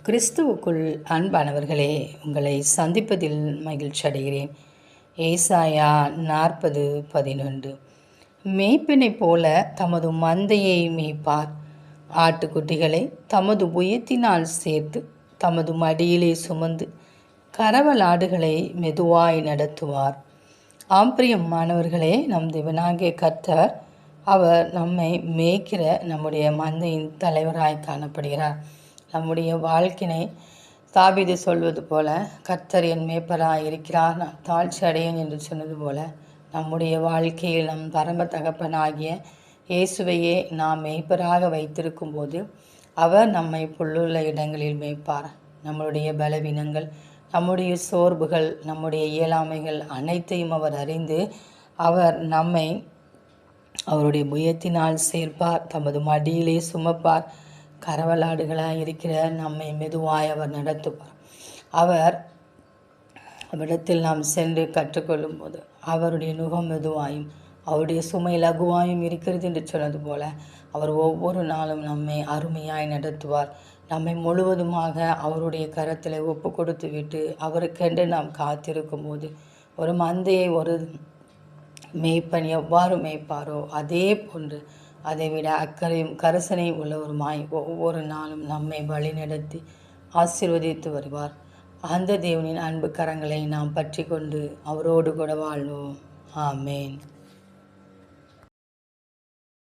கிறிஸ்துவுக்குள் அன்பானவர்களே, உங்களை சந்திப்பதில் மகிழ்ச்சி அடைகிறேன். ஏசாயா 40:11. மேய்ப்பனைப் போல தமது மந்தையை மேய்ப்பார். ஆட்டுக்குட்டிகளை தமது புயத்தினால் சேர்த்து தமது மடியிலே சுமந்து கறவலாடுகளை மெதுவாய் நடத்துவார். ஆம்பிரியமானவர்களே, நம் தேவனாகிய கர்த்தர் அவர் நம்மை மேய்க்கிற நம்முடைய மந்தையின் தலைவராய் காணப்படுகிறார். நம்முடைய வாழ்க்கையை தாவீது சொல்வது போல, கர்த்தர் என் மேய்ப்பராய் இருக்கிறார், நான் தாழ்ச்சி அடையேன் என்று சொன்னது போல, நம்முடைய வாழ்க்கையில் நம் பரம தகப்பனாகிய இயேசுவையே நாம் மேய்ப்பராக வைத்திருக்கும் போது அவர் நம்மை புல்லுள்ள இடங்களில் மேய்ப்பார். நம்முடைய பலவீனங்கள், நம்முடைய சோர்வுகள், நம்முடைய இயலாமைகள் அனைத்தையும் அவர் அறிந்து அவர் நம்மை அவருடைய புயத்தினால் சேர்ப்பார், தமது மடியிலே சுமப்பார். கறவலாடுகளாக இருக்கிற நம்மை மெதுவாய் அவர் நடத்துவார். அவரிடத்தில் நாம் சென்று கற்றுக்கொள்ளும் போது அவருடைய நுகம் மெதுவாயும் அவருடைய சுமை லகுவாயும் இருக்கிறது என்று சொன்னது போல, அவர் ஒவ்வொரு நாளும் நம்மை அருமையாய் நடத்துவார். நம்மை முழுவதுமாக அவருடைய கரத்தில் ஒப்பு கொடுத்து விட்டு அவருக்கென்று நாம் காத்திருக்கும் போது, ஒரு மந்தையை ஒரு மேய்ப்பன் எவ்வாறு மேய்ப்பாரோ அதே போன்று, அதைவிட அக்கறையும் கரிசனையும் உள்ளவருமாய் ஒவ்வொரு நாளும் நம்மை வழிநடத்தி ஆசீர்வதித்து வருவார். அந்த தேவனின் அன்பு கரங்களை நாம் பற்றி கொண்டு அவரோடு கூட வாழ்வோம். ஆமேன்.